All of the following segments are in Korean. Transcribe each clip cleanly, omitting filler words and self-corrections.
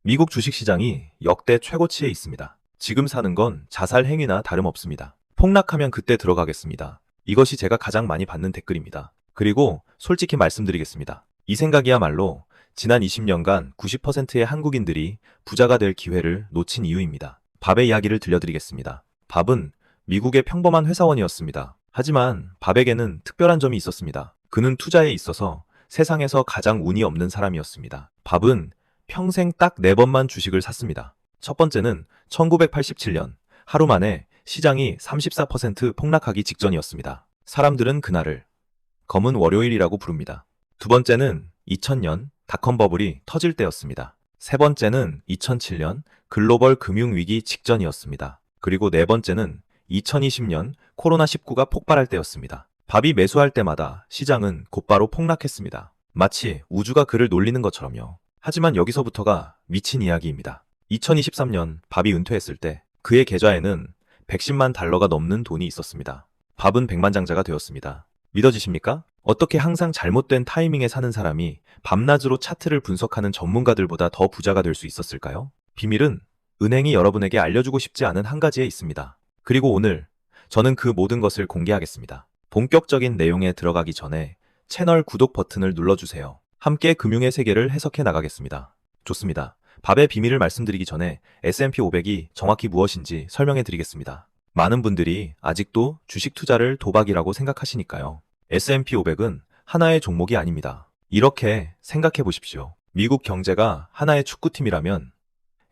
미국 주식시장이 역대 최고치에 있습니다. 지금 사는 건 자살 행위나 다름없습니다. 폭락하면 그때 들어가겠습니다. 이것이 제가 가장 많이 받는 댓글입니다. 그리고 솔직히 말씀드리겠습니다. 이 생각이야말로 지난 20년간 90%의 한국인들이 부자가 될 기회를 놓친 이유입니다. 밥의 이야기를 들려드리겠습니다. 밥은 미국의 평범한 회사원이었습니다. 하지만 밥에게는 특별한 점이 있었습니다. 그는 투자에 있어서 세상에서 가장 운이 없는 사람이었습니다. 밥은 평생 딱 4번만 주식을 샀습니다. 첫 번째는 1987년 하루 만에 시장이 34% 폭락하기 직전이었습니다. 사람들은 그날을 검은 월요일이라고 부릅니다. 두 번째는 2000년 닷컴 버블이 터질 때였습니다. 세 번째는 2007년 글로벌 금융위기 직전이었습니다. 그리고 네 번째는 2020년 코로나19가 폭발할 때였습니다. 밥이 매수할 때마다 시장은 곧바로 폭락했습니다. 마치 우주가 그를 놀리는 것처럼요. 하지만 여기서부터가 미친 이야기입니다. 2023년 밥이 은퇴했을 때 그의 계좌에는 110만 달러가 넘는 돈이 있었습니다. 밥은 백만장자가 되었습니다. 믿어지십니까? 어떻게 항상 잘못된 타이밍에 사는 사람이 밤낮으로 차트를 분석하는 전문가들보다 더 부자가 될 수 있었을까요? 비밀은 은행이 여러분에게 알려주고 싶지 않은 한 가지에 있습니다. 그리고 오늘 저는 그 모든 것을 공개하겠습니다. 본격적인 내용에 들어가기 전에 채널 구독 버튼을 눌러주세요. 함께 금융의 세계를 해석해 나가겠습니다. 좋습니다. 밥의 비밀을 말씀드리기 전에 S&P 500이 정확히 무엇인지 설명해 드리겠습니다. 많은 분들이 아직도 주식 투자를 도박이라고 생각하시니까요. S&P 500은 하나의 종목이 아닙니다. 이렇게 생각해 보십시오. 미국 경제가 하나의 축구팀이라면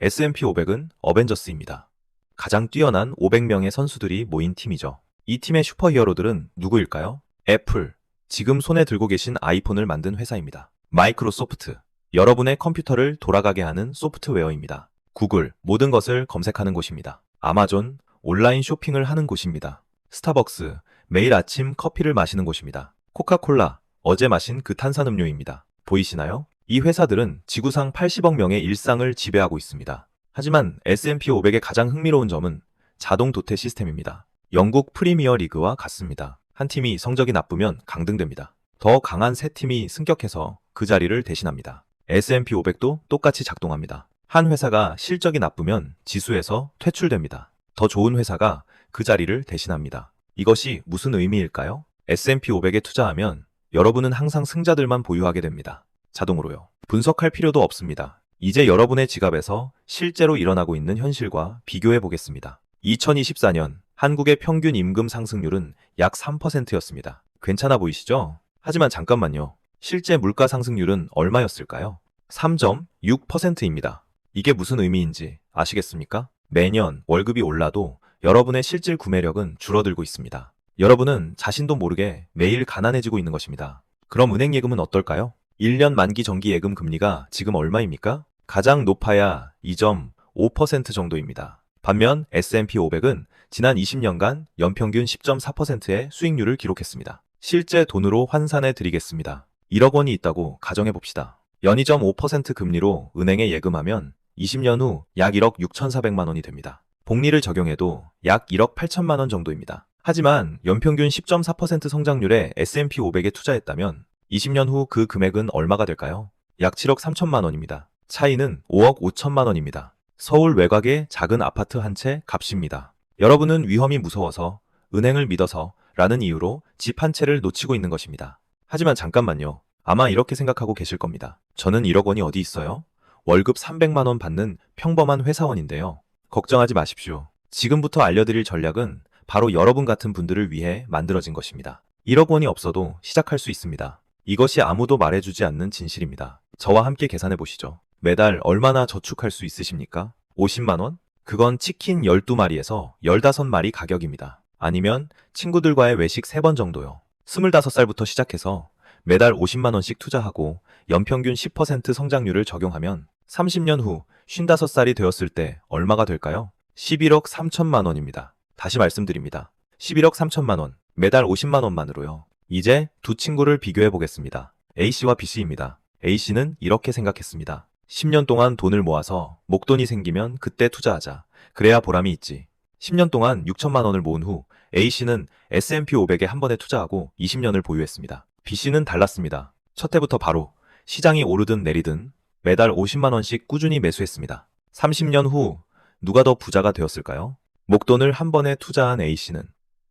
S&P 500은 어벤져스입니다. 가장 뛰어난 500명의 선수들이 모인 팀이죠. 이 팀의 슈퍼히어로들은 누구일까요? 애플, 지금 손에 들고 계신 아이폰을 만든 회사입니다. 마이크로소프트, 여러분의 컴퓨터를 돌아가게 하는 소프트웨어입니다. 구글, 모든 것을 검색하는 곳입니다. 아마존, 온라인 쇼핑을 하는 곳입니다. 스타벅스, 매일 아침 커피를 마시는 곳입니다. 코카콜라, 어제 마신 그 탄산음료입니다. 보이시나요? 이 회사들은 지구상 80억 명의 일상을 지배하고 있습니다. 하지만 S&P 500의 가장 흥미로운 점은 자동 도태 시스템입니다. 영국 프리미어 리그와 같습니다. 한 팀이 성적이 나쁘면 강등됩니다. 더 강한 세 팀이 승격해서 그 자리를 대신합니다. S&P 500도 똑같이 작동합니다. 한 회사가 실적이 나쁘면 지수에서 퇴출됩니다. 더 좋은 회사가 그 자리를 대신합니다. 이것이 무슨 의미일까요? S&P 500에 투자하면 여러분은 항상 승자들만 보유하게 됩니다. 자동으로요. 분석할 필요도 없습니다. 이제 여러분의 지갑에서 실제로 일어나고 있는 현실과 비교해 보겠습니다. 2024년 한국의 평균 임금 상승률은 약 3%였습니다. 괜찮아 보이시죠? 하지만 잠깐만요. 실제 물가 상승률은 얼마였을까요? 3.6%입니다. 이게 무슨 의미인지 아시겠습니까? 매년 월급이 올라도 여러분의 실질 구매력은 줄어들고 있습니다. 여러분은 자신도 모르게 매일 가난해지고 있는 것입니다. 그럼 은행 예금은 어떨까요? 1년 만기 정기 예금 금리가 지금 얼마입니까? 가장 높아야 2.5% 정도입니다. 반면 S&P 500은 지난 20년간 연평균 10.4%의 수익률을 기록했습니다. 실제 돈으로 환산해 드리겠습니다. 1억 원이 있다고 가정해 봅시다. 연 2.5% 금리로 은행에 예금하면 20년 후 약 1억 6,400만 원이 됩니다. 복리를 적용해도 약 1억 8천만 원 정도입니다. 하지만 연평균 10.4% 성장률의 S&P 500에 투자했다면 20년 후 그 금액은 얼마가 될까요? 약 7억 3천만 원입니다. 차이는 5억 5천만 원입니다. 서울 외곽의 작은 아파트 한 채 값입니다. 여러분은 위험이 무서워서, 은행을 믿어서 라는 이유로 집 한 채를 놓치고 있는 것입니다. 하지만 잠깐만요. 아마 이렇게 생각하고 계실 겁니다. 저는 1억 원이 어디 있어요? 월급 300만 원 받는 평범한 회사원인데요. 걱정하지 마십시오. 지금부터 알려드릴 전략은 바로 여러분 같은 분들을 위해 만들어진 것입니다. 1억 원이 없어도 시작할 수 있습니다. 이것이 아무도 말해주지 않는 진실입니다. 저와 함께 계산해 보시죠. 매달 얼마나 저축할 수 있으십니까? 50만 원? 그건 치킨 12마리에서 15마리 가격입니다. 아니면 친구들과의 외식 3번 정도요. 25살부터 시작해서 매달 50만 원씩 투자하고 연평균 10% 성장률을 적용하면 30년 후 55살이 되었을 때 얼마가 될까요? 11억 3천만 원입니다. 다시 말씀드립니다. 11억 3천만 원, 매달 50만 원만으로요. 이제 두 친구를 비교해 보겠습니다. A씨와 B씨입니다. A씨는 이렇게 생각했습니다. 10년 동안 돈을 모아서 목돈이 생기면 그때 투자하자. 그래야 보람이 있지. 10년 동안 6천만 원을 모은 후 A씨는 S&P 500에 한 번에 투자하고 20년을 보유했습니다. B씨는 달랐습니다. 첫 해부터 바로 시장이 오르든 내리든 매달 50만 원씩 꾸준히 매수했습니다. 30년 후 누가 더 부자가 되었을까요? 목돈을 한 번에 투자한 A씨는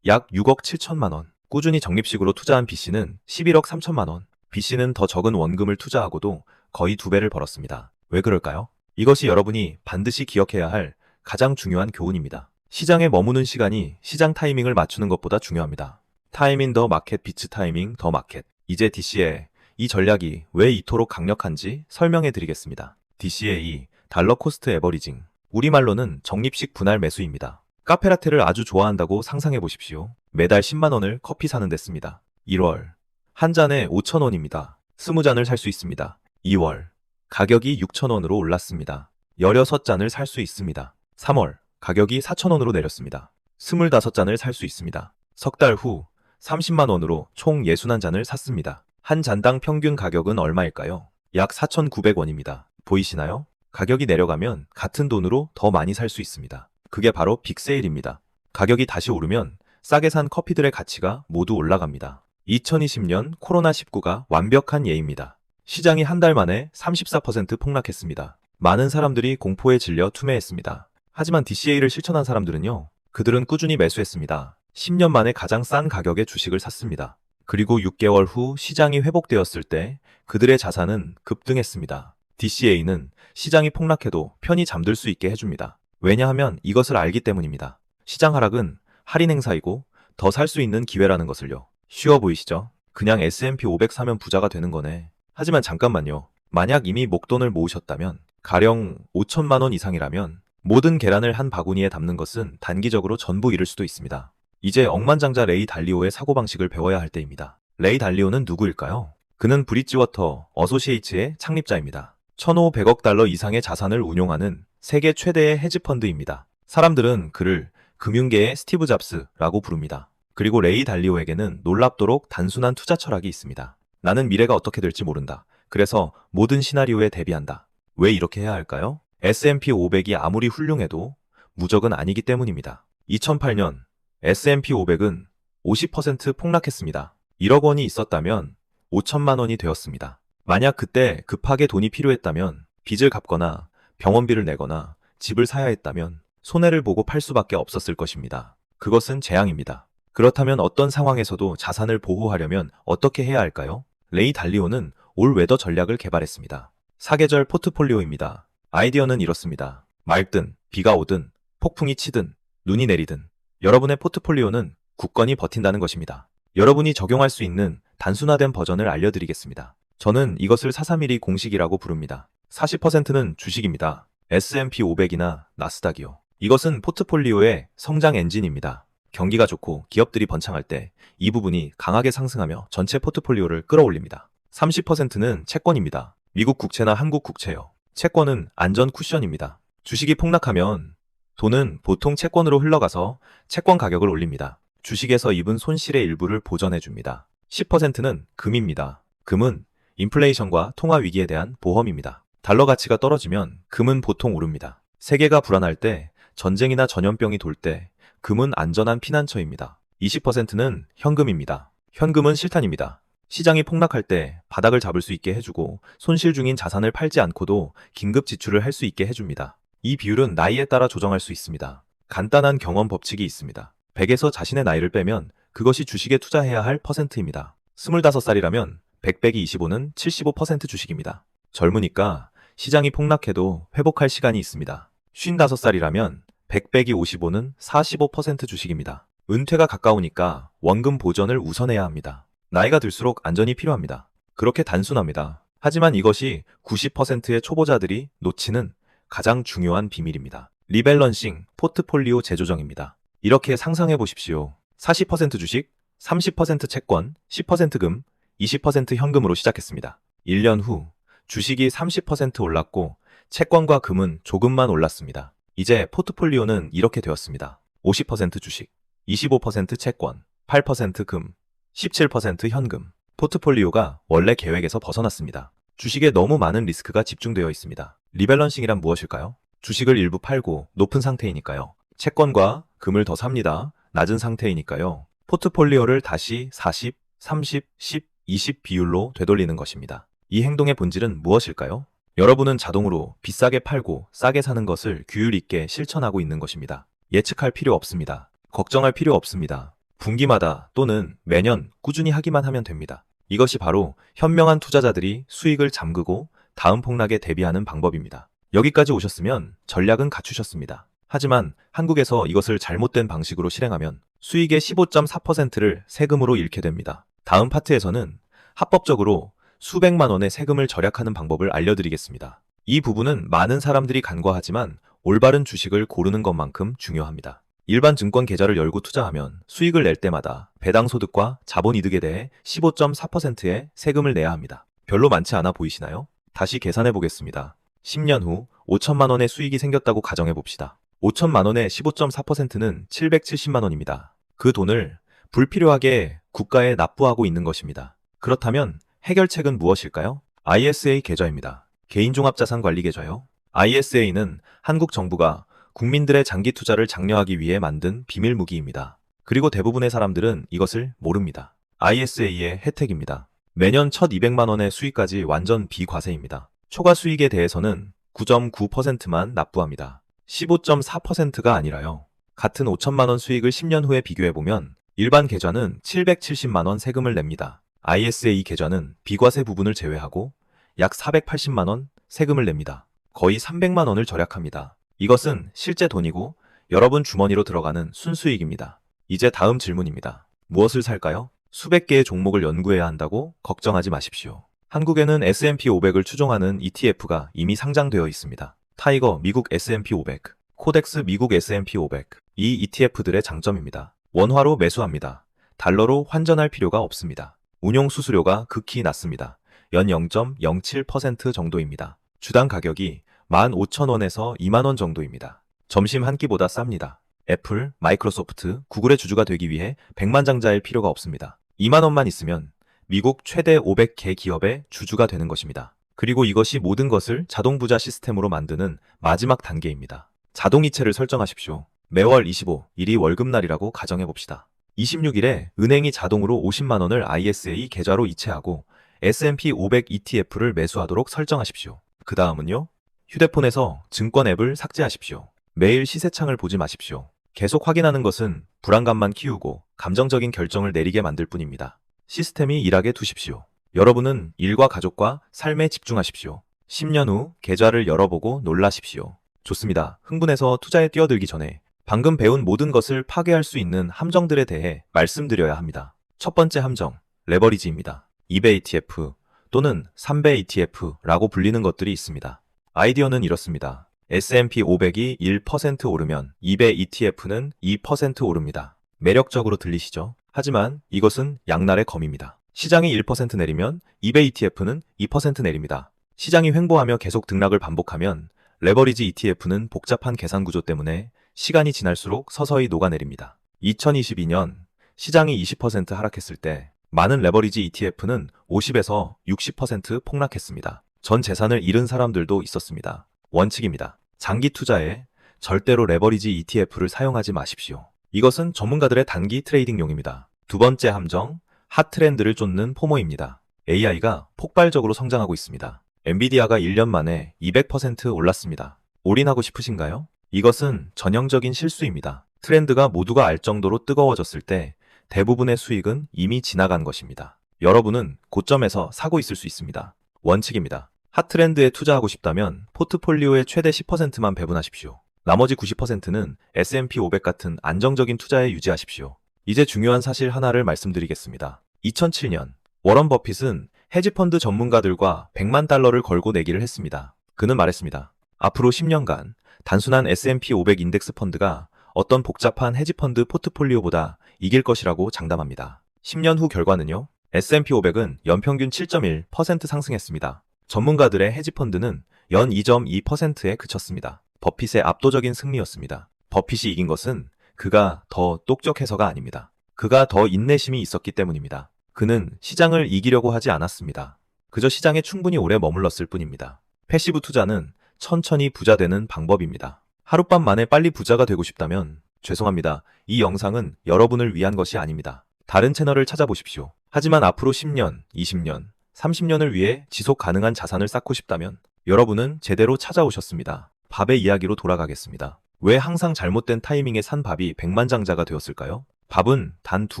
약 6억 7천만 원, 꾸준히 적립식으로 투자한 B씨는 11억 3천만 원, B씨는 더 적은 원금을 투자하고도 거의 2배를 벌었습니다. 왜 그럴까요? 이것이 여러분이 반드시 기억해야 할 가장 중요한 교훈입니다. 시장에 머무는 시간이 시장 타이밍을 맞추는 것보다 중요합니다. 타이밍 더 마켓 비츠 타이밍 더 마켓. 이제 DC의 이 전략이 왜 이토록 강력한지 설명해 드리겠습니다. DC의 달러 코스트 에버리징. 우리말로는 적립식 분할 매수입니다. 카페라테를 아주 좋아한다고 상상해 보십시오. 매달 10만 원을 커피 사는 데 씁니다. 1월. 한 잔에 5천 원입니다. 20잔을 살 수 있습니다. 2월. 가격이 6천 원으로 올랐습니다. 16잔을 살 수 있습니다. 3월. 가격이 4천 원으로 내렸습니다. 25잔을 살 수 있습니다. 석 달 후 30만 원으로 총 61잔을 샀습니다. 한 잔당 평균 가격은 얼마일까요? 약 4,900원입니다. 보이시나요? 가격이 내려가면 같은 돈으로 더 많이 살 수 있습니다. 그게 바로 빅세일입니다. 가격이 다시 오르면 싸게 산 커피들의 가치가 모두 올라갑니다. 2020년 코로나19가 완벽한 예입니다. 시장이 한 달 만에 34% 폭락했습니다. 많은 사람들이 공포에 질려 투매했습니다. 하지만 DCA를 실천한 사람들은요, 그들은 꾸준히 매수했습니다. 10년 만에 가장 싼 가격의 주식을 샀습니다. 그리고 6개월 후 시장이 회복되었을 때 그들의 자산은 급등했습니다. DCA는 시장이 폭락해도 편히 잠들 수 있게 해줍니다. 왜냐하면 이것을 알기 때문입니다. 시장 하락은 할인 행사이고 더 살 수 있는 기회라는 것을요. 쉬워 보이시죠? 그냥 S&P 500 사면 부자가 되는 거네. 하지만 잠깐만요. 만약 이미 목돈을 모으셨다면, 가령 5천만 원 이상이라면 모든 계란을 한 바구니에 담는 것은 단기적으로 전부 잃을 수도 있습니다. 이제 억만장자 레이 달리오의 사고방식을 배워야 할 때입니다. 레이 달리오는 누구일까요? 그는 브릿지워터 어소시에이츠의 창립자입니다. 1,500억 달러 이상의 자산을 운용하는 세계 최대의 헤지펀드입니다. 사람들은 그를 금융계의 스티브 잡스라고 부릅니다. 그리고 레이 달리오에게는 놀랍도록 단순한 투자 철학이 있습니다. 나는 미래가 어떻게 될지 모른다. 그래서 모든 시나리오에 대비한다. 왜 이렇게 해야 할까요? S&P 500이 아무리 훌륭해도 무적은 아니기 때문입니다. 2008년 S&P 500은 50% 폭락했습니다. 1억 원이 있었다면 5천만 원이 되었습니다. 만약 그때 급하게 돈이 필요했다면 빚을 갚거나 병원비를 내거나 집을 사야 했다면 손해를 보고 팔 수밖에 없었을 것입니다. 그것은 재앙입니다. 그렇다면 어떤 상황에서도 자산을 보호하려면 어떻게 해야 할까요? 레이 달리오는 올웨더 전략을 개발했습니다. 사계절 포트폴리오입니다. 아이디어는 이렇습니다. 맑든 비가 오든 폭풍이 치든 눈이 내리든 여러분의 포트폴리오는 굳건히 버틴다는 것입니다. 여러분이 적용할 수 있는 단순화된 버전을 알려드리겠습니다. 저는 이것을 431이 공식이라고 부릅니다. 40%는 주식입니다. S&P 500이나 나스닥이요. 이것은 포트폴리오의 성장 엔진입니다. 경기가 좋고 기업들이 번창할 때 이 부분이 강하게 상승하며 전체 포트폴리오를 끌어올립니다. 30%는 채권입니다. 미국 국채나 한국 국채요. 채권은 안전 쿠션입니다. 주식이 폭락하면 돈은 보통 채권으로 흘러가서 채권 가격을 올립니다. 주식에서 입은 손실의 일부를 보전해줍니다. 10%는 금입니다. 금은 인플레이션과 통화 위기에 대한 보험입니다. 달러 가치가 떨어지면 금은 보통 오릅니다. 세계가 불안할 때, 전쟁이나 전염병이 돌 때 금은 안전한 피난처입니다. 20%는 현금입니다. 현금은 실탄입니다. 시장이 폭락할 때 바닥을 잡을 수 있게 해주고 손실 중인 자산을 팔지 않고도 긴급 지출을 할 수 있게 해줍니다. 이 비율은 나이에 따라 조정할 수 있습니다. 간단한 경험 법칙이 있습니다. 100에서 자신의 나이를 빼면 그것이 주식에 투자해야 할 퍼센트입니다. 25살이라면 100 빼기 25는 75% 주식입니다. 젊으니까 시장이 폭락해도 회복할 시간이 있습니다. 55살이라면 100 빼기 55는 45% 주식입니다. 은퇴가 가까우니까 원금 보전을 우선해야 합니다. 나이가 들수록 안전이 필요합니다. 그렇게 단순합니다. 하지만 이것이 90%의 초보자들이 놓치는 가장 중요한 비밀입니다. 리밸런싱, 포트폴리오 재조정입니다. 이렇게 상상해 보십시오. 40% 주식, 30% 채권, 10% 금, 20% 현금으로 시작했습니다. 1년 후 주식이 30% 올랐고 채권과 금은 조금만 올랐습니다. 이제 포트폴리오는 이렇게 되었습니다. 50% 주식, 25% 채권, 8% 금, 17% 현금. 포트폴리오가 원래 계획에서 벗어났습니다. 주식에 너무 많은 리스크가 집중되어 있습니다. 리밸런싱이란 무엇일까요? 주식을 일부 팔고 높은 상태이니까요. 채권과 금을 더 삽니다. 낮은 상태이니까요. 포트폴리오를 다시 40, 30, 10, 20 비율로 되돌리는 것입니다. 이 행동의 본질은 무엇일까요? 여러분은 자동으로 비싸게 팔고 싸게 사는 것을 규율 있게 실천하고 있는 것입니다. 예측할 필요 없습니다. 걱정할 필요 없습니다. 분기마다 또는 매년 꾸준히 하기만 하면 됩니다. 이것이 바로 현명한 투자자들이 수익을 잠그고 다음 폭락에 대비하는 방법입니다. 여기까지 오셨으면 전략은 갖추셨습니다. 하지만 한국에서 이것을 잘못된 방식으로 실행하면 수익의 15.4%를 세금으로 잃게 됩니다. 다음 파트에서는 합법적으로 수백만 원의 세금을 절약하는 방법을 알려드리겠습니다. 이 부분은 많은 사람들이 간과하지만 올바른 주식을 고르는 것만큼 중요합니다. 일반 증권 계좌를 열고 투자하면 수익을 낼 때마다 배당소득과 자본이득에 대해 15.4%의 세금을 내야 합니다. 별로 많지 않아 보이시나요? 다시 계산해 보겠습니다. 10년 후 5천만 원의 수익이 생겼다고 가정해 봅시다. 5천만 원의 15.4%는 770만 원입니다. 그 돈을 불필요하게 국가에 납부하고 있는 것입니다. 그렇다면 해결책은 무엇일까요? ISA 계좌입니다. 개인종합자산관리계좌요. ISA는 한국 정부가 국민들의 장기 투자를 장려하기 위해 만든 비밀 무기입니다. 그리고 대부분의 사람들은 이것을 모릅니다. ISA의 혜택입니다. 매년 첫 200만 원의 수익까지 완전 비과세입니다. 초과 수익에 대해서는 9.9%만 납부합니다. 15.4%가 아니라요. 같은 5천만 원 수익을 10년 후에 비교해보면 일반 계좌는 770만 원 세금을 냅니다. ISA 계좌는 비과세 부분을 제외하고 약 480만 원 세금을 냅니다. 거의 300만 원을 절약합니다. 이것은 실제 돈이고 여러분 주머니로 들어가는 순수익입니다. 이제 다음 질문입니다. 무엇을 살까요? 수백 개의 종목을 연구해야 한다고 걱정하지 마십시오. 한국에는 S&P 500을 추종하는 ETF가 이미 상장되어 있습니다. 타이거 미국 S&P 500, 코덱스 미국 S&P 500. 이 ETF들의 장점입니다. 원화로 매수합니다. 달러로 환전할 필요가 없습니다. 운용 수수료가 극히 낮습니다. 연 0.07% 정도입니다. 주당 가격이 15,000원에서 2만원 정도입니다. 점심 한 끼보다 쌉니다. 애플, 마이크로소프트, 구글의 주주가 되기 위해 100만 장자일 필요가 없습니다. 2만원만 있으면 미국 최대 500개 기업의 주주가 되는 것입니다. 그리고 이것이 모든 것을 자동부자 시스템으로 만드는 마지막 단계입니다. 자동이체를 설정하십시오. 매월 25일이 월급날이라고 가정해봅시다. 26일에 은행이 자동으로 50만 원을 ISA 계좌로 이체하고 S&P 500 ETF를 매수하도록 설정하십시오. 그 다음은요? 휴대폰에서 증권 앱을 삭제하십시오. 매일 시세창을 보지 마십시오. 계속 확인하는 것은 불안감만 키우고 감정적인 결정을 내리게 만들 뿐입니다. 시스템이 일하게 두십시오. 여러분은 일과 가족과 삶에 집중하십시오. 10년 후 계좌를 열어보고 놀라십시오. 좋습니다. 흥분해서 투자에 뛰어들기 전에 방금 배운 모든 것을 파괴할 수 있는 함정들에 대해 말씀드려야 합니다. 첫 번째 함정, 레버리지입니다. 2배 ETF 또는 3배 ETF라고 불리는 것들이 있습니다. 아이디어는 이렇습니다. S&P 500이 1% 오르면 2배 ETF는 2% 오릅니다. 매력적으로 들리시죠? 하지만 이것은 양날의 검입니다. 시장이 1% 내리면 2배 ETF는 2% 내립니다. 시장이 횡보하며 계속 등락을 반복하면 레버리지 ETF는 복잡한 계산 구조 때문에 시간이 지날수록 서서히 녹아내립니다. 2022년 시장이 20% 하락했을 때 많은 레버리지 ETF는 50에서 60% 폭락했습니다. 전 재산을 잃은 사람들도 있었습니다. 원칙입니다. 장기 투자에 절대로 레버리지 ETF를 사용하지 마십시오. 이것은 전문가들의 단기 트레이딩용입니다. 두 번째 함정, 핫트렌드를 쫓는 포모입니다. AI가 폭발적으로 성장하고 있습니다. 엔비디아가 1년 만에 200% 올랐습니다. 올인하고 싶으신가요? 이것은 전형적인 실수입니다. 트렌드가 모두가 알 정도로 뜨거워졌을 때 대부분의 수익은 이미 지나간 것입니다. 여러분은 고점에서 사고 있을 수 있습니다. 원칙입니다. 핫트렌드에 투자하고 싶다면 포트폴리오의 최대 10%만 배분하십시오. 나머지 90%는 S&P 500 같은 안정적인 투자에 유지하십시오. 이제 중요한 사실 하나를 말씀드리겠습니다. 2007년 워런 버핏은 헤지펀드 전문가들과 100만 달러를 걸고 내기를 했습니다. 그는 말했습니다. 앞으로 10년간 단순한 S&P 500 인덱스 펀드가 어떤 복잡한 헤지펀드 포트폴리오보다 이길 것이라고 장담합니다. 10년 후 결과는요? S&P 500은 연평균 7.1% 상승했습니다. 전문가들의 헤지펀드는 연 2.2%에 그쳤습니다. 버핏의 압도적인 승리였습니다. 버핏이 이긴 것은 그가 더 똑똑해서가 아닙니다. 그가 더 인내심이 있었기 때문입니다. 그는 시장을 이기려고 하지 않았습니다. 그저 시장에 충분히 오래 머물렀을 뿐입니다. 패시브 투자는 천천히 부자 되는 방법입니다. 하룻밤 만에 빨리 부자가 되고 싶다면 죄송합니다. 이 영상은 여러분을 위한 것이 아닙니다. 다른 채널을 찾아보십시오. 하지만 앞으로 10년, 20년, 30년을 위해 지속 가능한 자산을 쌓고 싶다면 여러분은 제대로 찾아오셨습니다. 밥의 이야기로 돌아가겠습니다. 왜 항상 잘못된 타이밍에 산 밥이 백만장자가 되었을까요? 밥은 단 두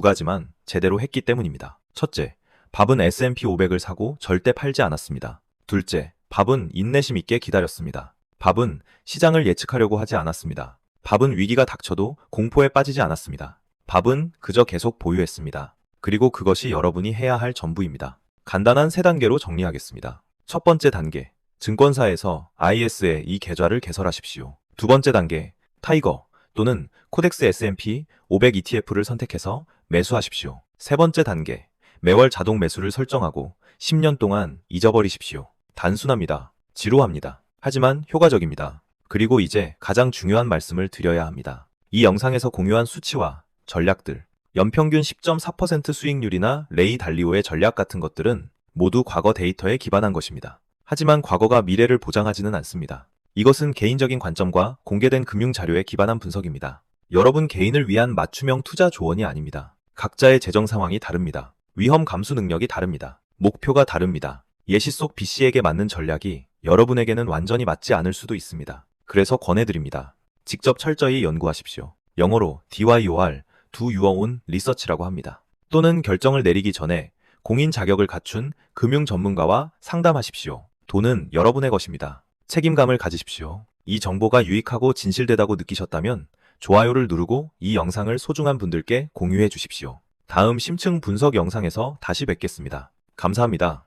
가지만 제대로 했기 때문입니다. 첫째, 밥은 S&P 500을 사고 절대 팔지 않았습니다. 둘째, 밥은 인내심 있게 기다렸습니다. 밥은 시장을 예측하려고 하지 않았습니다. 밥은 위기가 닥쳐도 공포에 빠지지 않았습니다. 밥은 그저 계속 보유했습니다. 그리고 그것이 여러분이 해야 할 전부입니다. 간단한 세 단계로 정리하겠습니다. 첫 번째 단계, 증권사에서 IS에 이 계좌를 개설하십시오. 두 번째 단계, 타이거 또는 코덱스 S&P 500 ETF를 선택해서 매수하십시오. 세 번째 단계, 매월 자동 매수를 설정하고 10년 동안 잊어버리십시오. 단순합니다. 지루합니다. 하지만 효과적입니다. 그리고 이제 가장 중요한 말씀을 드려야 합니다. 이 영상에서 공유한 수치와 전략들, 연평균 10.4% 수익률이나 레이 달리오의 전략 같은 것들은 모두 과거 데이터에 기반한 것입니다. 하지만 과거가 미래를 보장하지는 않습니다. 이것은 개인적인 관점과 공개된 금융 자료에 기반한 분석입니다. 여러분 개인을 위한 맞춤형 투자 조언이 아닙니다. 각자의 재정 상황이 다릅니다. 위험 감수 능력이 다릅니다. 목표가 다릅니다. 예시 속 B씨에게 맞는 전략이 여러분에게는 완전히 맞지 않을 수도 있습니다. 그래서 권해드립니다. 직접 철저히 연구하십시오. 영어로 DYOR, Do Your Own Research라고 합니다. 또는 결정을 내리기 전에 공인 자격을 갖춘 금융 전문가와 상담하십시오. 돈은 여러분의 것입니다. 책임감을 가지십시오. 이 정보가 유익하고 진실되다고 느끼셨다면 좋아요를 누르고 이 영상을 소중한 분들께 공유해 주십시오. 다음 심층 분석 영상에서 다시 뵙겠습니다. 감사합니다.